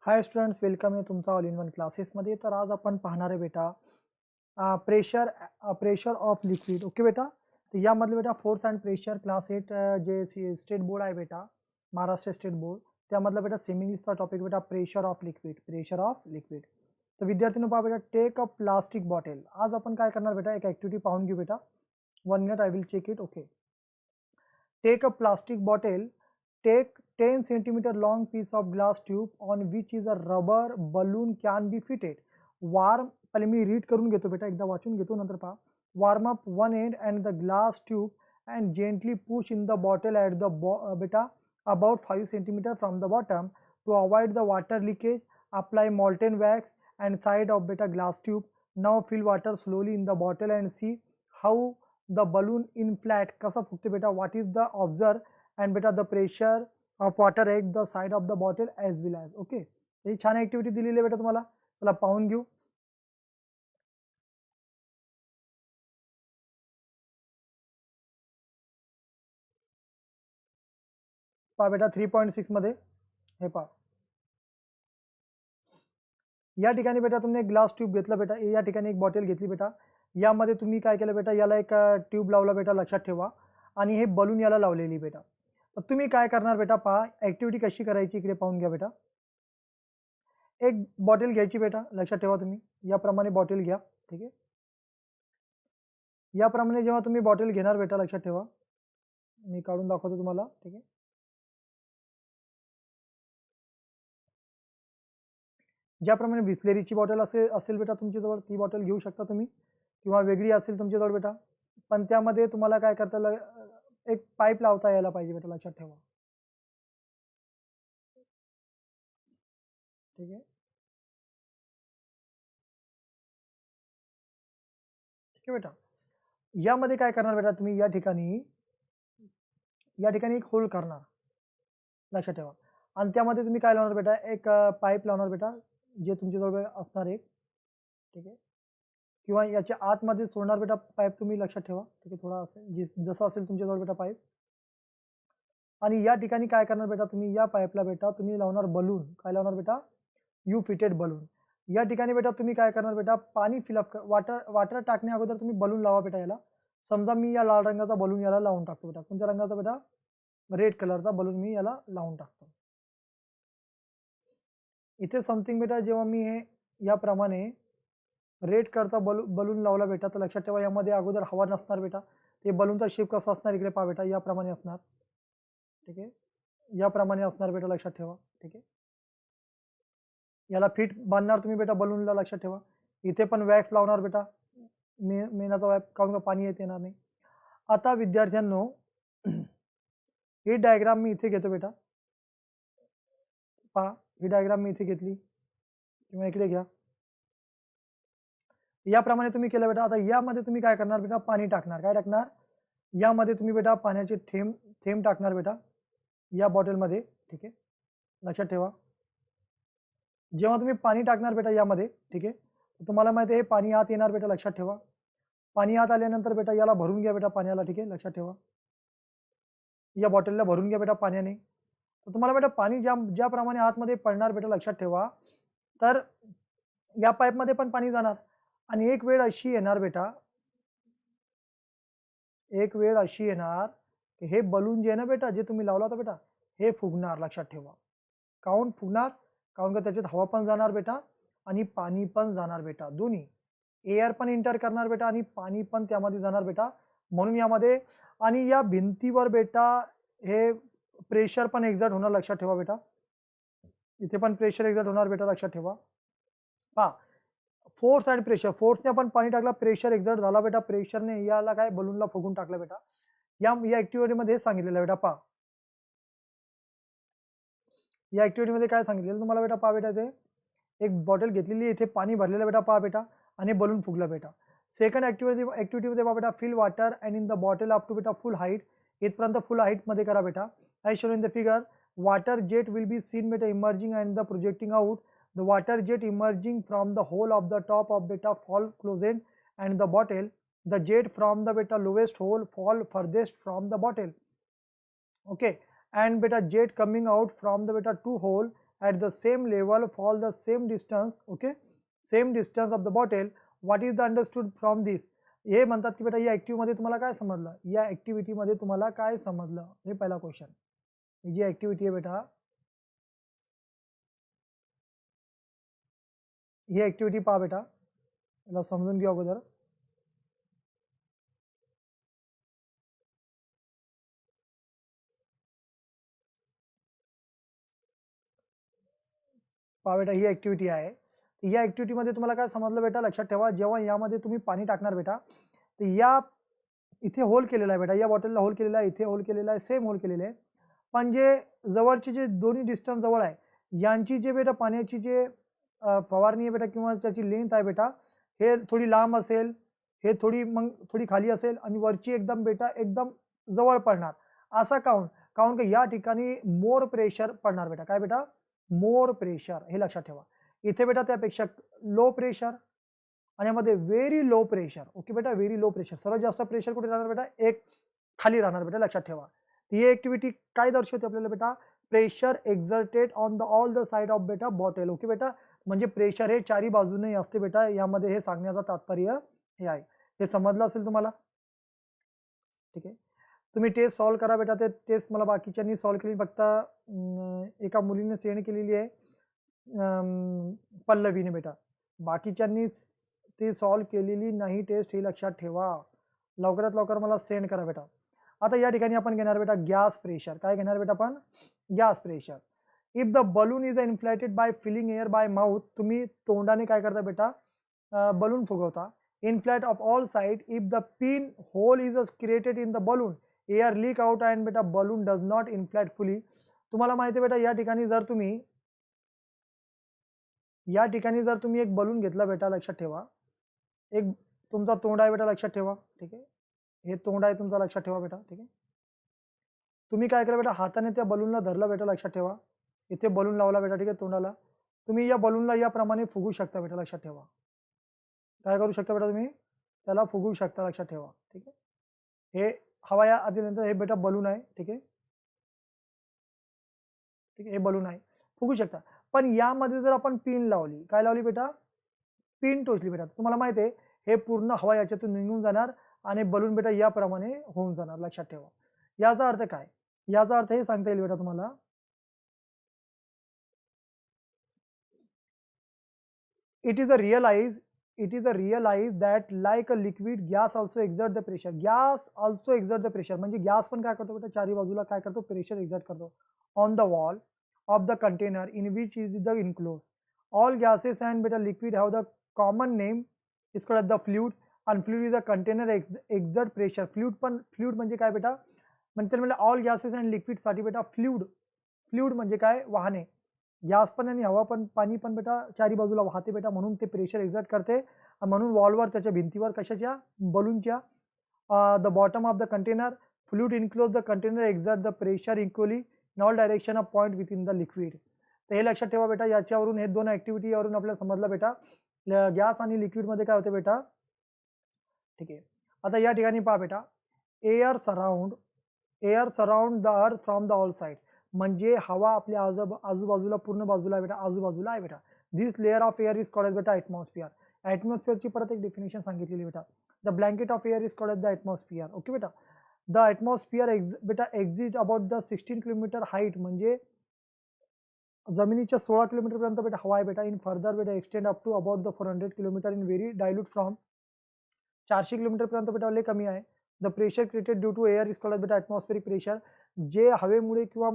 हाय students, welcome आहे तुमचा all in one क्लासेसमध्ये. तर आज आपण पाहणार आहे बेटा प्रेशर ऑफ लिक्विड. ओके बेटा, तर यामधलं बेटा फोर्स अँड प्रेशर क्लास 8 जे स्टेट बोर्ड आहे बेटा, महाराष्ट्र स्टेट बोर्ड, त्यामधला बेटा सेमी इंग्लिशचा टॉपिक बेटा प्रेशर ऑफ लिक्विड. तर विद्यार्थ्यांनो पहा बेटा, टेक अ प्लास्टिक बॉटल. आज आपण काय करणार बेटा, एक ॲक्टिव्हिटी पाहून घेऊ बेटा. 1 minute, I will check it. Okay, take a plastic bottle, take 10 centimeter long piece of glass tube on which is a rubber balloon can be fitted. Warm, पहले मी रीड करून घेतो बेटा, एकदा वाचून घेतो नंतर पहा. Warm up one end and the glass tube and gently push in the bottle at the beta about 5 centimeter from the bottom to avoid the water leakage. Apply molten wax and side of beta glass tube. Now fill water slowly in the bottle and see how the balloon inflate. कसा फुगते बेटा, what is the observe and बेटा the pressure of water at the side of the bottle as well as. Okay, ही छान activity दिलेली आहे बेटा तुम्हाला. चला पाहून घेऊ. पहा बेटा 3.6 मध्ये हे पहा, या ठिकाणी बेटा तुम्ही एक ग्लास ट्यूब घेतला बेटा, या ठिकाणी एक बॉटल घेतली बेटा. यामध्ये तुम्ही काय केलं बेटा, याला एक ट्यूब लावला बेटा, लक्षात ठेवा. आणि हे बलून याला लावलेली बेटा. तर तुम्ही काय करणार बेटा, पहा ऍक्टिव्हिटी कशी करायची, इकडे पाहून घ्या बेटा. एक बॉटल घ्यायची बेटा, लक्षात ठेवा तुम्ही याप्रमाणे बॉटल घ्या. ठीक आहे, याप्रमाणे जेव्हा तुम्ही बॉटल घेणार बेटा, लक्षात ठेवा, मी काढून दाखवतो तुम्हाला. ठीक आहे, ज्याप्रमाणे बिस्लेरीची बॉटल असेल बेटा तुमच्याजवळ, ती बॉटल घेऊ शकता तुम्ही, किंवा वेगळी असेल तुमच्याजवळ बेटा. पण त्यामध्ये तुम्हाला काय करता, एक पाईप लावता यायला पाहिजे बेटा, लक्षात ठेवा. ठीक आहे, ठीक आहे बेटा. यामध्ये काय करणार बेटा, तुम्ही या ठिकाणी एक होल करणार, लक्षात ठेवा. आणि त्यामध्ये तुम्ही काय लावणार बेटा, एक पाईप लावणार बेटा, जे तुमच्याजवळ असणार एक. ठीक आहे, किंवा याच्या आतमध्ये सोडणार बेटा पाईप तुम्ही, लक्षात ठेवा. ठीक आहे, थोडा असेल जसं असेल तुमच्याजवळ बेटा पाईप. आणि या ठिकाणी काय करणार बेटा, तुम्ही या पाईपला बेटा तुम्ही लावणार बलून. काय लावणार बेटा, यू फिटेड बलून. या ठिकाणी बेटा तुम्ही काय करणार बेटा, पाणी फिलअप वाटर टाकण्या अगोदर तुम्ही बलून लावा बेटा याला. समजा मी या लाल रंगाचा बलून याला लावून टाकतो बेटा. कोणत्या रंगाचा बेटा, रेड कलरचा बलून मी याला लावून टाकतो. इथे समथिंग बेटा, जेव्हा मी हे याप्रमाणे रेड कलरचा बलून लावला बेटा, तर लक्षात ठेवा यामध्ये अगोदर हवा नसणार बेटा. ते बलूनचा शेप कसा असणार, इकडे पहा बेटा, याप्रमाणे असणार. ठीक आहे, याप्रमाणे असणार बेटा, लक्षात ठेवा. ठीक आहे, याला फिट बांधणार तुम्ही बेटा बलूनला, लक्षात ठेवा. इथे पण वॅक्स लावणार बेटा, मेणाचा वॅक्स, काऊन का पाणी येत येणार नाही. आता विद्यार्थ्यांनो, ही डायग्राम मी इथे घेतो बेटा. पहा, ही डायग्राम मी इथे घेतली, किंवा इकडे घ्या. याप्रमाणे तुम्ही केलं बेटा. आता यामध्ये तुम्ही काय करणार बेटा, पाणी टाकणार. काय टाकणार, यामध्ये तुम्ही बेटा पाण्याचे थेंब टाकणार बेटा या बॉटलमध्ये. ठीक आहे, लक्षात ठेवा. जेव्हा तुम्ही पाणी टाकणार बेटा यामध्ये, ठीक आहे, तुम्हाला माहिती आहे हे पाणी आत येणार बेटा, लक्षात ठेवा. पाणी आत आल्यानंतर बेटा याला भरून घ्या बेटा पाण्याला. ठीक आहे, लक्षात ठेवा, या बॉटलला भरून घ्या बेटा पाण्याने. तर तुम्हाला बेटा पाणी ज्याप्रमाणे आतमध्ये पडणार बेटा, लक्षात ठेवा, तर या पाईपमध्ये पण पाणी जाणार. आणि एक वेळ अशी येणार बेटा, की हे बलून जे आहे ना बेटा, जे तुम्ही लावला होता बेटा, हे फुगणार, लक्षात ठेवा. काऊन फुगणार, काऊन का त्याच्यात हवा पण जाणार बेटा आणि पाणी पण जाणार बेटा, दोन्ही. एअर पण इंटर करणार बेटा आणि पाणी पण त्यामध्ये जाणार बेटा, म्हणून यामध्ये. आणि या भिंतीवर बेटा हे प्रेशर पण एक्झर्ट होणार, लक्षात ठेवा बेटा. इथे पण प्रेशर एक्झर्ट होणार बेटा, लक्षात ठेवा. पहा, फोर्स अँड प्रेशर. फोर्सने आपण पाणी टाकला, प्रेशर एक्झर्ट झाला बेटा, प्रेशरने याला काय बलूनला फुगून टाकलं बेटा. या ऍक्टिव्हिटीमध्ये हे सांगितलेलं बेटा. पहा, या ऍक्टिव्हिटीमध्ये काय सांगितलेलं तुम्हाला बेटा, पहा बेटा, ते एक बॉटल घेतलेली, इथे पाणी भरलेलं बेटा, पहा बेटा, आणि बलून फुगला बेटा. सेकंड ऍक्टिव्हिटीमध्ये पहा बेटा, fill water and in the bottle up to बेटा फुल हाईट. इथपर्यंत फुल हाईट मध्ये करा बेटा. I shown in the figure, water jet will be seen beta emerging and the projecting out. The water jet emerging from the hole of the top of beta fall closest and the bottle. The jet from the beta lowest hole fall furthest from the bottle. Okay, and beta jet coming out from the beta two hole at the same level fall the same distance, okay, same distance of the bottle. What is the understood from this? हे म्हणतात की बेटा या active मध्ये तुम्हाला काय समजलं, या ऍक्टिव्हिटी मध्ये तुम्हाला काय समजलं, हे पहिला क्वेश्चन. ही जी ऍक्टिव्हिटी आहे बेटा, ही ऍक्टिव्हिटी पहा बेटा, याला समजून घ्या अगोदर. पहा बेटा ही ऍक्टिव्हिटी आहे. या ऍक्टिव्हिटीमध्ये तुम्हाला काय समजलं बेटा, लक्षात ठेवा, जेव्हा यामध्ये तुम्ही पाणी टाकणार बेटा, तर या इथे होल केलेला आहे बेटा, या बॉटलला होल केलेला आहे, इथे होल केलेला आहे, सेम होल केलेले आहे. पण जे जवळचे जे दोन्ही डिस्टन्स जवळ आहे, यांची जे बेटा पाण्याची जे फवारणी आहे बेटा किंवा त्याची लेंथ आहे बेटा, हे थोडी लांब असेल, हे थोडी मग थोडी खाली असेल, आणि वरची एकदम बेटा एकदम जवळ पडणार. असा काउन काउन की या ठिकाणी मोर प्रेशर पडणार बेटा. काय बेटा, मोर प्रेशर, हे लक्षात ठेवा. इथे बेटा त्यापेक्षा लो प्रेशर, आणि यामध्ये व्हेरी लो प्रेशर. ओके बेटा, व्हेरी लो प्रेशर. सर्वात जास्त प्रेशर कुठे राहणार बेटा, एक खाली राहणार बेटा, लक्षात ठेवा. ही ऍक्टिव्हिटी काय दर्शवते आपल्याला बेटा, pressure exerted on the all the side of बेटा बॉटल. ओके बेटा, म्हणजे प्रेशर हे चारी बाजूने असते बेटा, यामध्ये हे सांगण्याचं तात्पर्य हे आहे. हे समजलं असेल तुम्हाला, ठीक आहे. तुम्ही टेस्ट सॉल्व करा बेटा. ते टेस्ट मला बाकीच्यांनी सॉल्व केली, फक्त एका मुलीने सेंड केलेली आहे, पल्लवीने बेटा. बाकीच्यांनी ती सॉल्व केलेली नाही टेस्ट, हे लक्षात ठेवा. लवकरात लवकर मला सेंड करा बेटा. आता या ठिकाणी आपण घेणार बेटा गॅस प्रेशर. काय घेणार बेटा आपण, gas pressure. If the balloon is inflated by filling air by mouth, तुम्ही तोंडाने काय करता बेटा, बलून फुगवता. Inflate of all side. If the pin hole is created in the balloon, air leak out and बेटा balloon does not inflate fully. तुम्हाला माहिती आहे बेटा, या ठिकाणी जर तुम्ही एक बलून घेतला बेटा, लक्षात ठेवा, एक तुमचा तोंड आहे बेटा, लक्षात ठेवा, ठीक आहे. हे तोंड आहे तुमचा, लक्षात ठेवा बेटा, ठीक आहे. तुम्ही काय करा बेटा, हाताने त्या बलूनला धरलं बेटा, लक्षात ठेवा. इथे बलून लावला बेटा, ठीक आहे, तोंडाला. तुम्ही या बलूनला याप्रमाणे फुगू शकता बेटा, लक्षात ठेवा. काय करू शकता बेटा, तुम्ही त्याला फुगू शकता, लक्षात ठेवा, ठीक आहे. हे हवा या आधी नंतर हे बेटा बलून आहे, ठीक आहे, ठीक आहे, हे बलून आहे, फुगू शकता. पण यामध्ये जर आपण पिन लावली, काय लावली बेटा, पिन टोचली बेटा, तुम्हाला माहिती आहे हे पूर्ण हवा याच्यातून निघून जाणार आणि बलून बेटा याप्रमाणे होऊन जाणार, लक्षात ठेवा. याचा अर्थ काय, याचा अर्थ हे सांगता येईल बेटा तुम्हाला, it is a realize that like a liquid gas also exert the pressure. gas also exert the pressure, म्हणजे गॅस पण काय करतो बेटा, चारी बाजूला काय करतो, प्रेशर एक्झर्ट करतो. On the wall of the container in which is the enclosed. All gases and beta liquid have the common name is called the fluid, and fluid is a container exert pressure. fluid म्हणजे काय बेटा, म्हणते म्हणजे all gases and liquid साठी बेटा fluid म्हणजे काय, वाहने. गॅस पण आणि हवा पण, पाणी पण बेटा चारी बाजूला वाहते बेटा, म्हणून ते प्रेशर एक्झर्ट करते. म्हणून वॉलवर, त्याच्या भिंतीवर, कशाच्या, बलूनच्या. The bottom of the container, fluid enclose the container exert the pressure equally in all direction of point within the liquid. तर हे लक्षात ठेवा बेटा. याच्यावरून हे दोन ऍक्टिव्हिटी यावरून आपल्याला समजलं बेटा, गॅस आणि लिक्विड मध्ये काय होते बेटा, ठीक आहे. आता या ठिकाणी पहा बेटा, air surround the earth from the all side, म्हणजे हवा आपल्या आजूबाजूला, पूर्ण बाजूला बेटा, आजूबाजूला आहे बेटा. This layer of air is called बेटा ॲटमॉस्फिअर. ॲटमॉस्फिअरची परत एक डेफिनेशन सांगितलेली बेटा, the blanket of air is called the atmosphere. Okay बेटा. द ॲटमॉस्फिअर बेटा exist about the 16 kilometre height, म्हणजे जमिनीच्या 16 किलोमीटर पर्यंत बेटा हवा आहे बेटा. इन फर्दर बेटा extend up to about the 400 kilometre in very dilute from, 400 kilometre पर्यंत बेटा लय कमी आहे. The pressure created due to air is called बेटा ॲटमॉस्फेरिक प्रेशर. जे हवेमुळे किंवा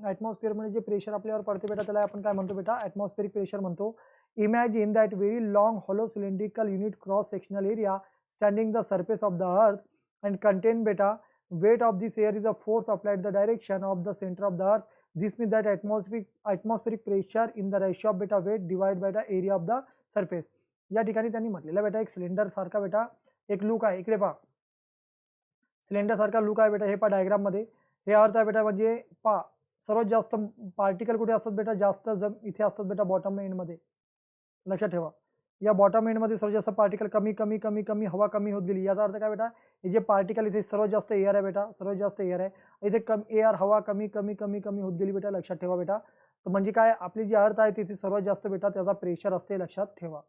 ॲटमॉस्फिअरमुळे जे प्रेशर आपल्यावर पडते बेटा, त्याला आपण काय म्हणतो बेटा, ॲटमॉस्फेरिक प्रेशर म्हणतो. Imagine that very long hollow cylindrical unit cross sectional area standing the surface of the earth and content बेटा weight of this air is a force applied the direction of the center of the earth. This means that atmospheric pressure in the ratio of beta weight divided by the area of the surface. या ठिकाणी त्यांनी म्हटलेलं बेटा, एक cylinder सारखा बेटा एक look आहे, इकडे पहा, सिलेंडर सारखा लूक आहे बेटा, हे पहा डायग्राम मध्ये, हे अर्थ आहे बेटा, म्हणजे पहा सर्वात जास्त पार्टिकल कुठे असतात बेटा, जास्त इथे असतात बेटा बॉटम एंड मध्ये, लक्षात ठेवा. या बॉटम एंड मध्ये सर्वात जास्त पार्टिकल कमी कमी कमी कमी हवा कमी होत गेली. याचा अर्थ काय बेटा, हे जे पार्टिकल इथे सर्वात जास्त एअर आहे बेटा, सर्वात जास्त एअर आहे, इथे एअर हवा कमी कमी कमी कमी होत गेली बेटा, लक्षात ठेवा बेटा. तर म्हणजे काय, आपली जी अर्थ आहे तिथे सर्वात जास्त बेटा त्याचा प्रेशर असते, लक्षात ठेवा.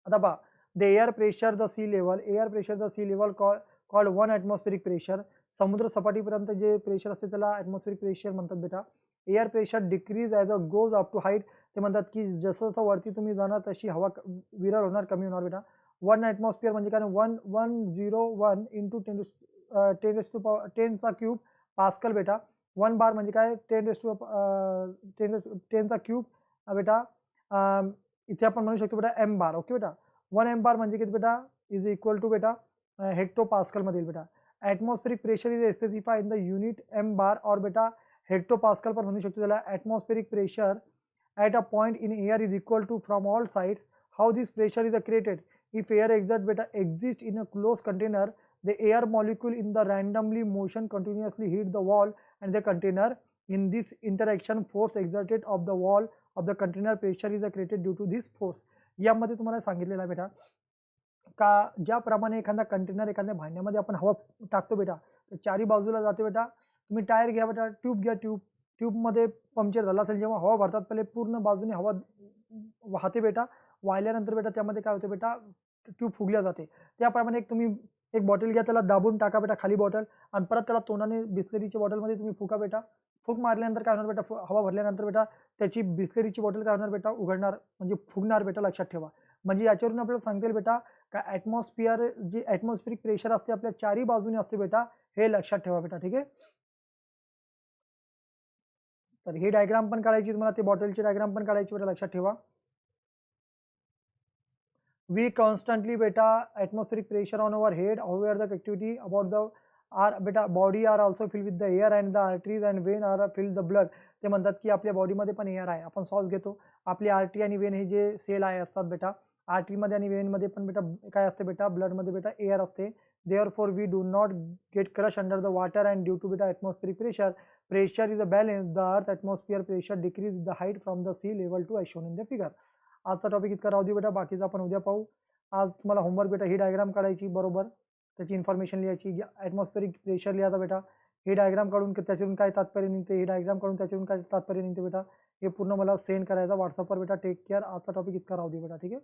आता पहा, the air pressure the sea level, air pressure the sea level called 1 atmospheric pressure. समुद्र सपाटीपर्यंत जे प्रेशर असते त्याला ॲटमॉस्फेरिक प्रेशर म्हणतात बेटा. Air pressure decreases as a goes up to height. ते म्हणतात की जसं जसं वरती तुम्ही जाणार तशी हवा विरळ होणार, कमी होणार बेटा. 1 ॲटमॉस्फिअर म्हणजे काय, 1101 इंटू 10 चा क्यूब पास्कल बेटा. 1 बार म्हणजे काय, 10 चा क्यूब बेटा. इथे आपण म्हणू शकतो बेटा एम बार. ओके बेटा. 1 एम बार म्हणजे किती बेटा, इज इक्वल टू बेटा हेक्टो पास्कल मध्ये बेटा. Atmospheric pressure is specify in the unit M bar और बेटा हेक्टो पास्कल पण म्हणू शकतो त्याला. Atmospheric pressure at a point in air is equal to from all sides. How this pressure is created? If air exists in a closed container, the air molecule in the randomly motion continuously hit the wall and the container. In this interaction, force exerted of the wall of the container pressure is created due to this force. यामध्ये तुम्हाला सांगितलेलं आहे बेटा का ज्याप्रमाणे एखादा container एखाद्या भांड्यामध्ये आपण हवा टाकतो बेटा, तर चारी बाजूला जाते बेटा. तुम्ही टायर घ्या बेटा, ट्यूब घ्या, ट्यूबमध्ये पंक्चर झाला असेल, जेव्हा हवा भरतात पहिले पूर्ण बाजूने हवा वाहते बेटा. वाहिल्यानंतर बेटा त्यामध्ये काय होते बेटा, ट्यूब फुगल्या जाते. त्याप्रमाणे तुम्ही एक बॉटल घ्या, त्याला दाबून टाका बेटा खाली बॉटल, आणि परत त्याला तोंडाने बिस्लरीच्या बॉटलमध्ये तुम्ही फुका बेटा. फूक मारल्यानंतर काय होणार बेटा, हवा भरल्यानंतर बेटा त्याची बिस्लरीची बॉटल काय होणार बेटा, उघडणार, म्हणजे फुगणार बेटा, लक्षात ठेवा. म्हणजे याच्यावरून आपल्याला सांगता येईल बेटा का ॲटमॉस्फिअर जे ॲटमॉस्फेरिक प्रेशर असते आपल्या चारी बाजूने असते बेटा, हे लक्षात ठेवा बेटा. ठीक आहे. तर ही डायग्राम पण काढायची तुम्हाला, ते बॉटलची डायग्राम पण काढायची बेटा, लक्षात ठेवा. We constantly beta atmospheric pressure on our head. However, the activity about the our beta body are also filled with the air and the arteries and vein are filled the blood. ते म्हणतात की आपल्या बॉडीमध्ये पण air आहे, आपण श्वास घेतो, आपली आर्टरी आणि वेन हे जे सेल आहे असतात बेटा, आर्टरीमध्ये आणि वेनमध्ये पण बेटा काय असते बेटा, ब्लडमध्ये बेटा एअर असते. Therefore, we do not get crushed under the water and due to beta atmospheric pressure. Pressure is a balance. The earth atmosphere pressure decreases the height from the sea level to as shown in the figure. आजचा topic इतका राहू दे बेटा, बाकीचा आपण उद्या पाहू. आज तुम्हाला होमवर्क बेटा ही डायग्राम काढायची, बरोबर त्याची इन्फॉर्मेशन लिहायची. ॲटमॉस्फेरिक प्रेशर लिहायचा बेटा, ही डायग्राम काढून त्याच्यातून काय तात्पर्य निघते, ही डायग्राम काढून त्याच्यातून काय तात्पर्य निघते बेटा, हे पूर्ण मला सेंड करायचं व्हॉट्सअपवर बेटा. Take care. आजचा टॉपिक इतका राहू दे बेटा. ठीक आहे.